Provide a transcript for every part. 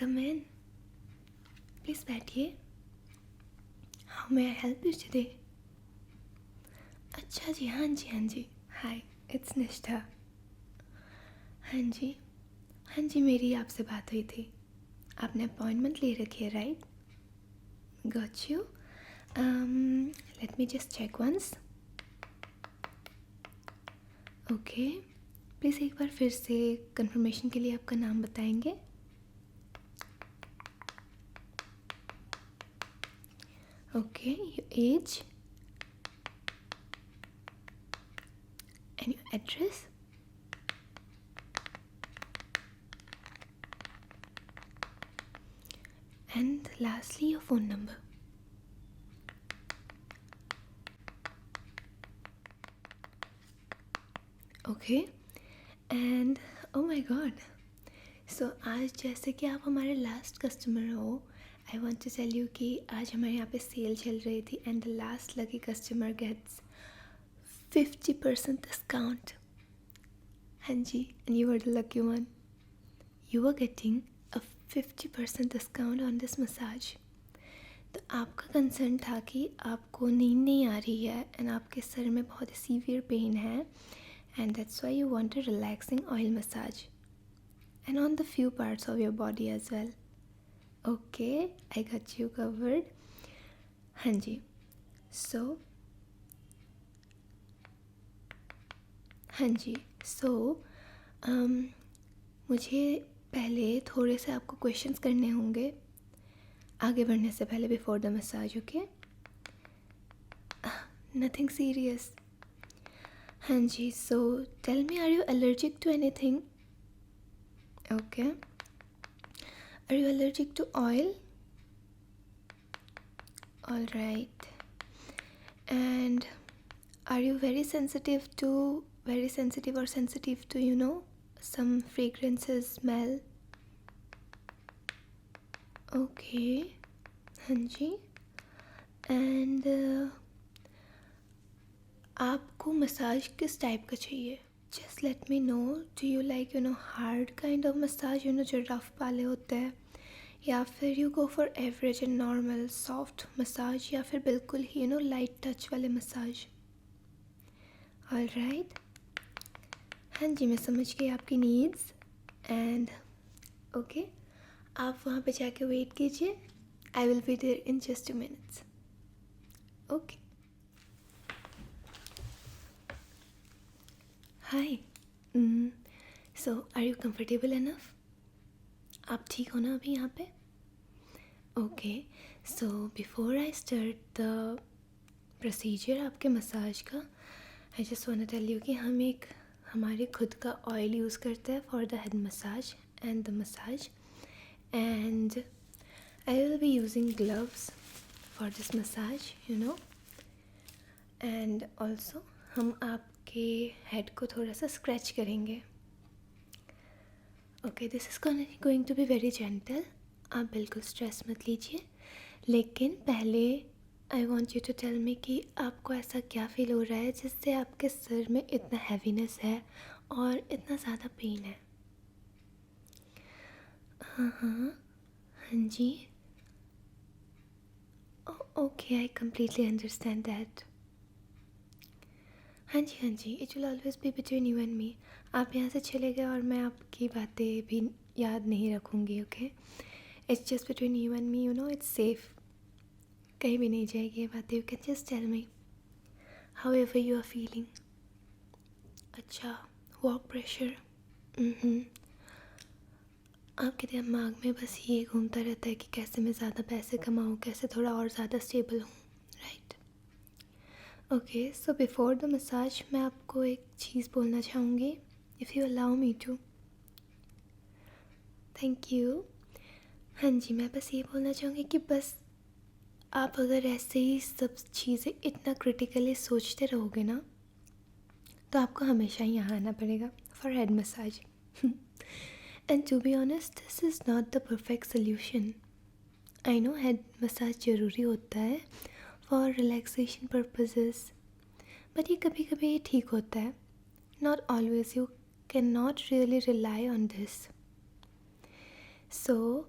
कम इन, please बैठिए। How may I help you today? अच्छा जी, हाँ जी हाँ जी, हाय इट्स निष्ठा। हाँ जी, हाँ जी, मेरी आपसे बात हुई थी। आपने अपॉइंटमेंट ले रखी है, right? Got you. Let me just check once. Okay, please एक बार फिर से कंफर्मेशन के लिए आपका नाम बताएंगे? Okay, your age and your address. And lastly, your phone number. Okay. And oh my god. So आज जैसे कि आप हमारे लास्ट कस्टमर हो, I want to tell you कि आज हमारे यहाँ पे सेल चल रही थी and the last lucky customer gets 50% discount. हाँ जी, and you are the lucky one. You are getting a 50% discount on this massage. तो आपका कंसर्न था कि आपको नींद नहीं आ रही है एंड आपके सर में बहुत ही सीवियर पेन है and that's why you want a relaxing oil massage and on the few parts of your body as well. Okay, I got you covered. हाँ जी, सो हाँ जी, सो मुझे पहले थोड़े से आपको क्वेश्चंस करने होंगे आगे बढ़ने से पहले, before the massage. Okay, nothing serious. हाँ जी, so tell me, are you allergic to anything? Okay, are you allergic to oil? All right. And are you very sensitive और sensitive to some fragrances, smell? Okay, हाँ जी. And आपको massage किस type का चाहिए? Just let me know. Do you like hard kind of massage, जो rough वाले होते हैं, या फिर you go for average and normal soft massage, या फिर बिल्कुल ही लाइट टच वाले मसाज? All right. हाँ जी, मैं समझ गई आपकी नीड्स. एंड ओके, आप वहाँ पे जाके वेट कीजिए. I will be there in just 2 minutes. Okay. Hi. So are you comfortable enough? आप ठीक हो ना अभी यहाँ पे? Okay, so before I start the procedure आपके मसाज का, I just want to tell you कि हम एक हमारे खुद का ऑयल यूज़ करते हैं for the head massage and the massage. And I will be using gloves for this massage, and also हम आपके हेड को थोड़ा सा स्क्रैच करेंगे. Okay, this is going to be very gentle. आप बिल्कुल स्ट्रेस मत लीजिए, लेकिन पहले I want you to tell me कि आपको ऐसा क्या फील हो रहा है जिससे आपके सर में इतना हैवीनेस है और इतना ज़्यादा पेन है? हाँ हाँ, हाँ जी. Okay, I completely understand that. हाँ जी हाँ जी, it will always be between you and me. आप यहाँ से चले गए और मैं आपकी बातें भी याद नहीं रखूँगी. Okay, it's just between you and me, it's safe. कहीं भी नहीं जाएगी ये बातें. You can just tell me however you are feeling. अच्छा, वर्क प्रेशर. आपके दिमाग में बस ये घूमता रहता है कि कैसे मैं ज़्यादा पैसे कमाऊँ, कैसे थोड़ा और ज़्यादा स्टेबल हूँ, right? Okay, so before the massage मैं आपको एक चीज़ बोलना चाहूँगी, if you allow me to. Thank you. हाँ जी, मैं बस ये बोलना चाहूँगी कि बस आप अगर ऐसे ही सब चीज़ें इतना क्रिटिकली सोचते रहोगे ना, तो आपको हमेशा ही यहाँ आना पड़ेगा for head massage. And to be honest, this is not the perfect solution. I know head massage ज़रूरी होता है फॉर रिलैक्सेशन पर्पसेस, बट ये कभी कभी ठीक होता है. Not always. You can not really rely on this. So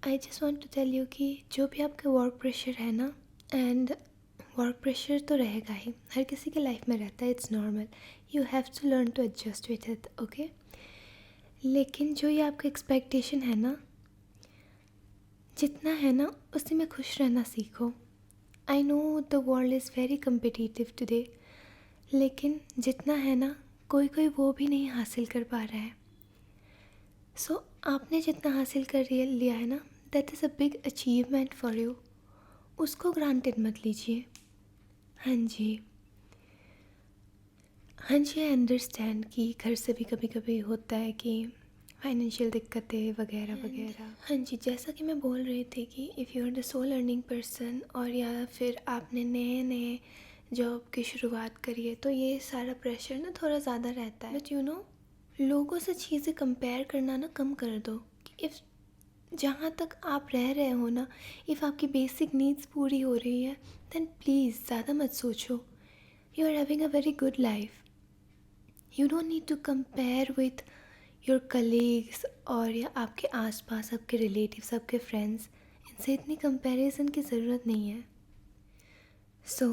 I just want to tell you कि जो भी आपका वर्क प्रेशर है ना, एंड वर्क प्रेशर तो रहेगा ही, हर किसी के लाइफ में रहता है, it's normal, you have to learn to adjust with it, okay. लेकिन जो ये आपका एक्सपेक्टेशन है ना, जितना है ना उसी में खुश रहना सीखो। I know the world is very competitive today, लेकिन जितना है ना कोई कोई वो भी नहीं हासिल कर पा रहा है। सो आपने जितना हासिल कर लिया है ना, that is a big achievement for you, उसको ग्रांटेड मत लीजिए। हाँ जी, हाँ जी, आई अंडरस्टैंड कि घर से भी कभी कभी होता है कि फाइनेंशियल दिक्कतें वगैरह वगैरह। हाँ जी, जैसा कि मैं बोल रही थी कि if you are the sole earning person, और या फिर आपने नए नए जॉब की शुरुआत करी है, तो ये सारा प्रेशर ना थोड़ा ज़्यादा रहता है। बट यू नो, लोगों से चीज़ें कंपेयर करना ना कम कर दो। कि इफ़ जहाँ तक आप रह रहे हो ना, इफ़ आपकी बेसिक नीड्स पूरी हो रही है, देन प्लीज़ ज़्यादा मत सोचो। You are having a very good life, you don't need to compare with your colleagues, और या आपके आसपास आपके रिलेटिव्स, आपके फ्रेंड्स, इनसे इतनी कंपैरिजन की ज़रूरत नहीं है। So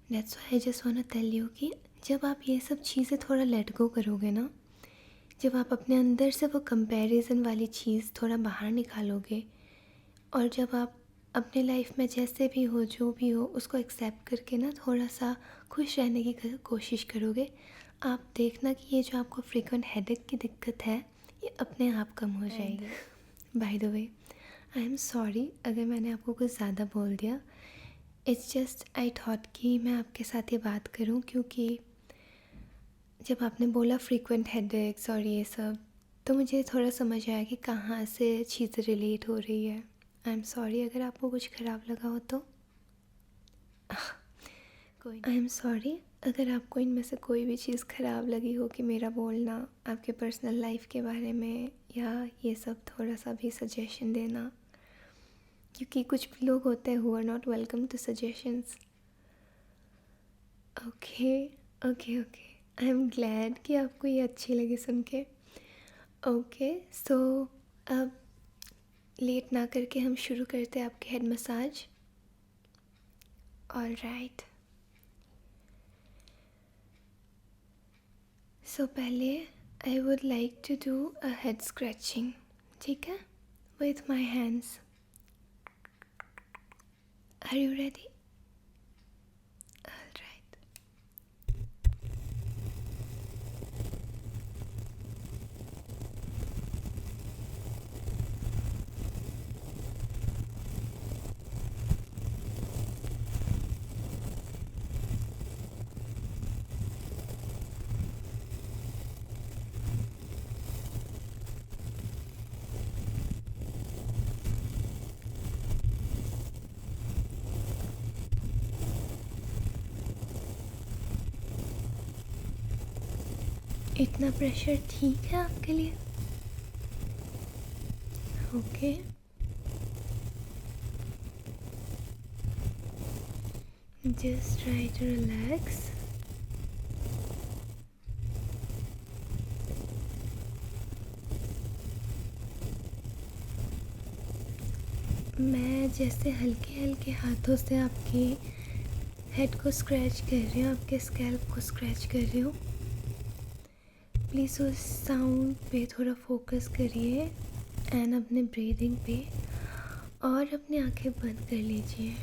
that's why I just want to tell you कि जब आप ये सब चीज़ें थोड़ा लेट गो करोगे ना, जब आप अपने अंदर से वो कंपैरिजन वाली चीज़ थोड़ा बाहर निकालोगे, और जब आप अपने लाइफ में जैसे भी हो, जो भी हो, उसको एक्सेप्ट करके ना थोड़ा सा खुश रहने की कोशिश करोगे, आप देखना कि ये जो आपको फ्रीक्वेंट हेडेक की दिक्कत है, ये अपने आप कम हो जाएगी। By the way, I am sorry अगर मैंने आपको कुछ ज़्यादा बोल दिया। इट्स जस्ट आई थॉट कि मैं आपके साथ ये बात करूं, क्योंकि जब आपने बोला फ्रीक्वेंट हेडेक्स और ये सब, तो मुझे थोड़ा समझ आया कि कहाँ से चीज़ें रिलेट हो रही है। आई एम सॉरी अगर आपको कुछ ख़राब लगा हो तो। आई एम सॉरी अगर आपको इनमें से कोई भी चीज़ ख़राब लगी हो, कि मेरा बोलना आपके पर्सनल लाइफ के बारे में, या ये सब थोड़ा सा भी सजेशन देना, क्योंकि कुछ लोग होते हैं who are not welcome to suggestions. Okay okay okay, I am glad कि आपको ये अच्छी लगी सुन के। ओके, सो अब लेट ना करके हम शुरू करते हैं आपके head massage. All right, so पहले I would like to do a head scratching, ठीक है, with my hands. Are you ready? All right, इतना प्रेशर ठीक है आपके लिए? ओके, just try to relax. मैं जैसे हल्के हल्के हाथों से आपके हेड को स्क्रैच कर रही हूँ, आपके स्कैल्प को स्क्रैच कर रही हूँ, प्लीज़ उस साउंड पे थोड़ा फोकस करिए, एंड अपने ब्रीदिंग पे, और अपनी आंखें बंद कर लीजिए।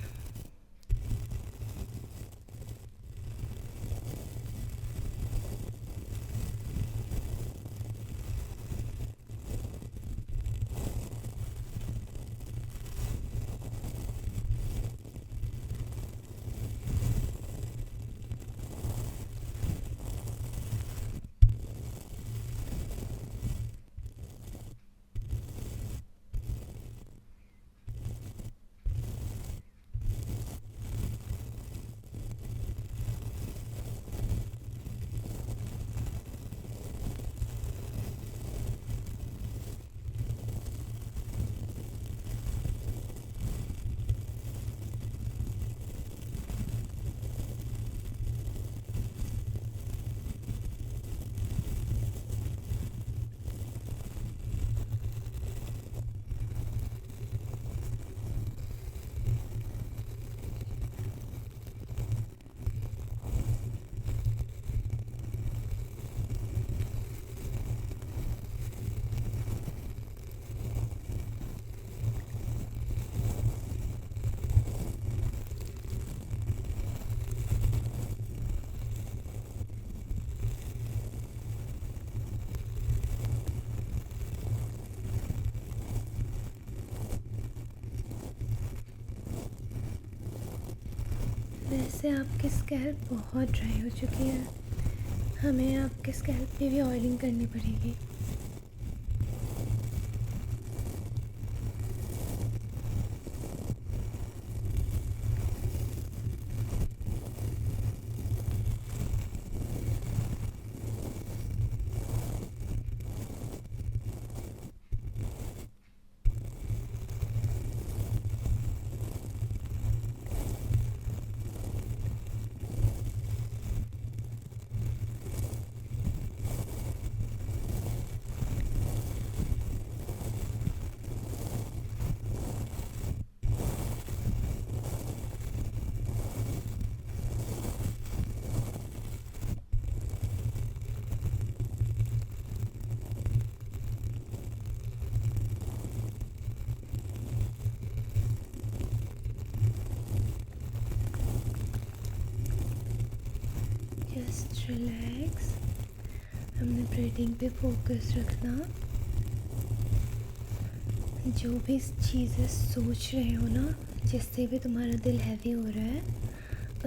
से आपकी स्कैल्प बहुत ड्राई हो चुकी है, हमें आपके स्कैल्प पे भी ऑयलिंग करनी पड़ेगी। जस्ट रिलैक्स, हमने ब्रीदिंग पे फोकस रखना। जो भी चीज़ें सोच रहे हो ना, जिससे भी तुम्हारा दिल हैवी हो रहा है,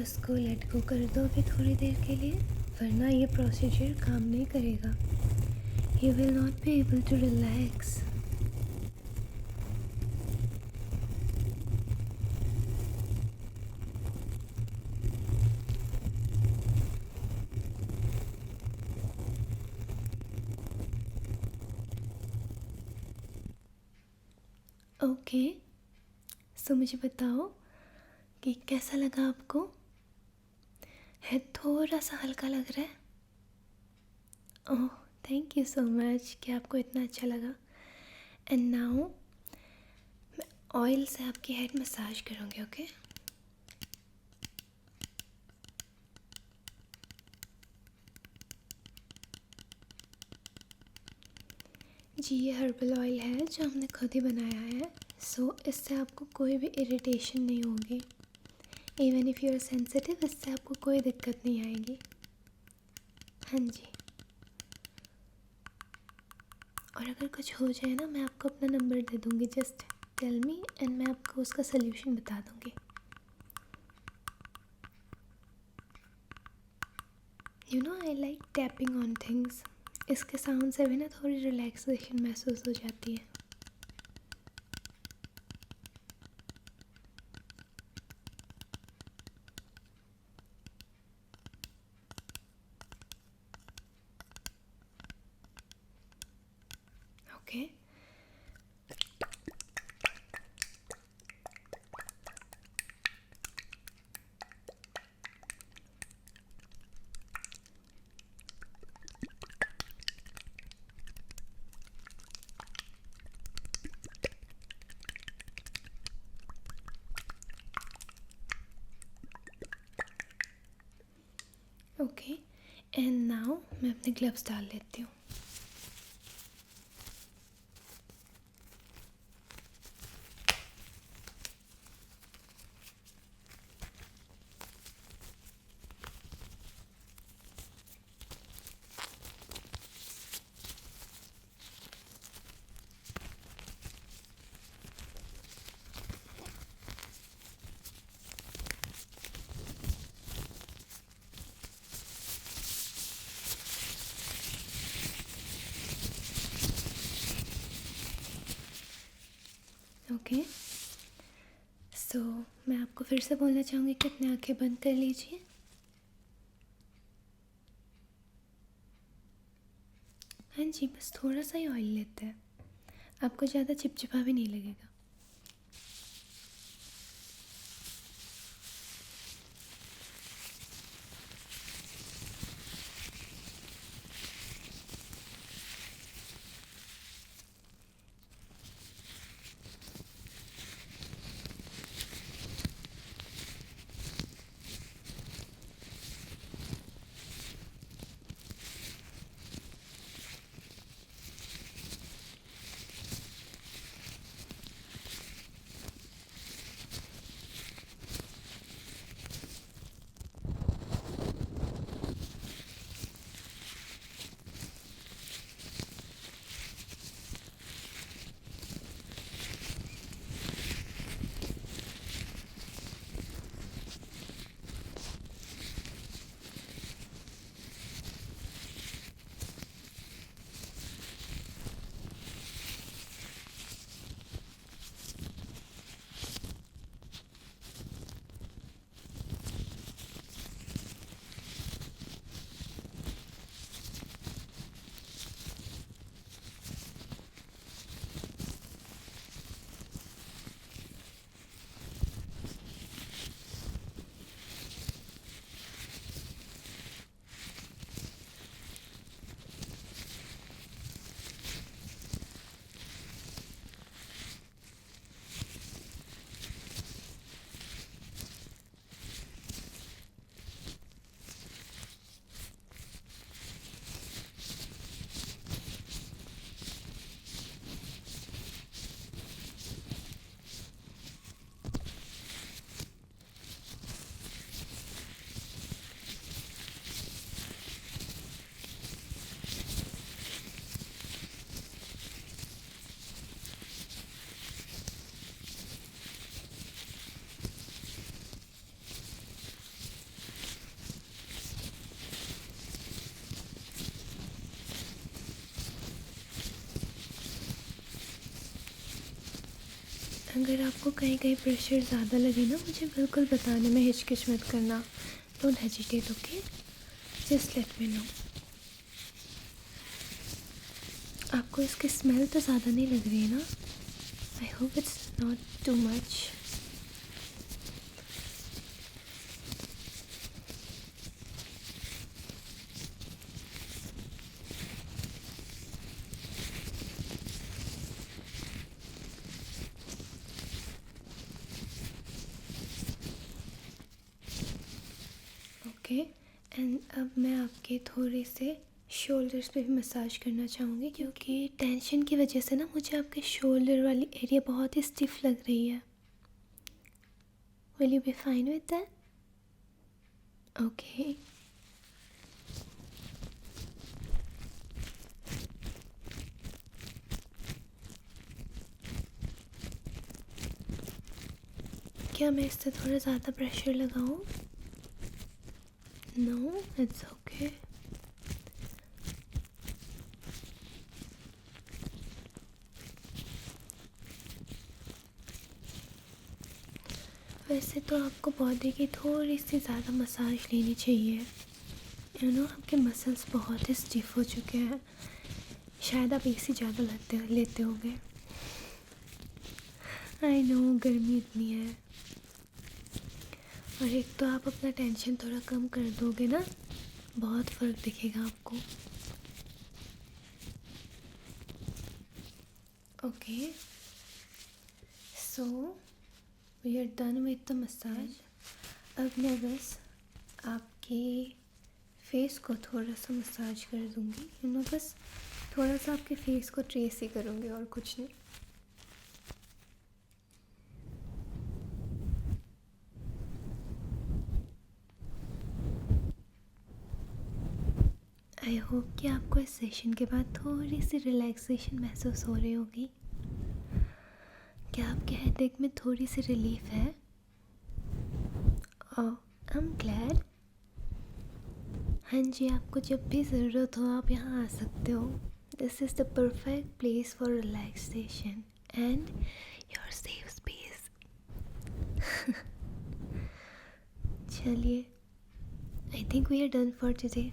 उसको लेट गो कर दो अभी थोड़ी देर के लिए, वरना ये प्रोसीजर काम नहीं करेगा। You will not be able to relax. Okay, so मुझे बताओ कि कैसा लगा आपको? हेड थोड़ा सा हल्का लग रहा है? ओह, थैंक यू सो मच कि आपको इतना अच्छा लगा। एंड नाउ मैं ऑयल से आपकी हेड मसाज करूँगी। ओके, जी ये हर्बल ऑयल है जो हमने खुद ही बनाया है। सो इससे आपको कोई भी इरिटेशन नहीं होगी। Even if you are sensitive, इससे आपको कोई दिक्कत नहीं आएगी। हाँ जी, और अगर कुछ हो जाए ना, मैं आपको अपना नंबर दे दूँगी, जस्ट टेल मी एंड मैं आपको उसका सल्यूशन बता दूँगी। You know I like tapping on things. इसके साउंड से भी ना थोड़ी रिलैक्सेशन महसूस हो जाती है। ओके, ओके, एंड नाउ मैं अपने ग्लव्स डाल लेती हूँ। ओके, सो मैं आपको फिर से बोलना चाहूँगी कि अपनी आंखें बंद कर लीजिए। हाँ जी, बस थोड़ा सा ही ऑयल लेते हैं, आपको ज़्यादा चिपचिपा भी नहीं लगेगा। अगर आपको कहीं कहीं प्रेशर ज़्यादा लगे ना, मुझे बिल्कुल बताने में हिचकिच मत करना. Don't hesitate, okay? Just let me know. आपको इसकी स्मेल तो ज़्यादा नहीं लग रही है ना? I hope it's not too much. Okay. And अब मैं आपके थोड़े से शोल्डर्स पे भी मसाज करना चाहूँगी, क्योंकि टेंशन की वजह से ना मुझे आपके शोल्डर वाली एरिया बहुत ही स्टिफ लग रही है. Will you be fine with that? Okay. क्या मैं इससे थोड़ा ज़्यादा प्रेशर लगाऊँ? No, it's okay. वैसे तो आपको बॉडी की थोड़ी सी ज़्यादा मसाज लेनी चाहिए. आपके मसल्स बहुत ही स्टिफ हो चुके हैं. शायद आप एसी ज़्यादा लेते होंगे. आई नो, गर्मी इतनी है. और एक तो आप अपना टेंशन थोड़ा कम कर दोगे ना, बहुत फ़र्क दिखेगा आपको. Okay, so we are done with the massage. अब मैं बस आपके फेस को थोड़ा सा मसाज कर दूँगी. बस थोड़ा सा आपके फेस को ट्रेस ही करूँगी और कुछ नहीं. आई होप कि आपको इस सेशन के बाद थोड़ी सी रिलैक्सेशन महसूस हो रही होगी. क्या आपके हेडेक में थोड़ी सी रिलीफ है? ओह, आई एम ग्लैड. हाँ जी, आपको जब भी ज़रूरत हो आप यहाँ आ सकते हो. This is the perfect place for relaxation and your safe space. चलिए, I think we are done for today.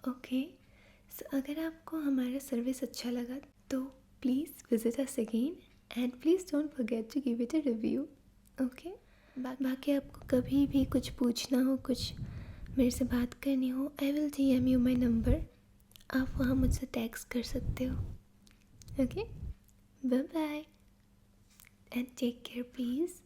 Okay, so अगर आपको हमारा सर्विस अच्छा लगा तो please visit us again and please don't forget to give it a review. Okay. बाकी आपको कभी भी कुछ पूछना हो, कुछ मेरे से बात करनी हो, I will DM you my number. आप वहाँ मुझसे टेक्स्ट कर सकते हो. Okay, bye bye and take care please.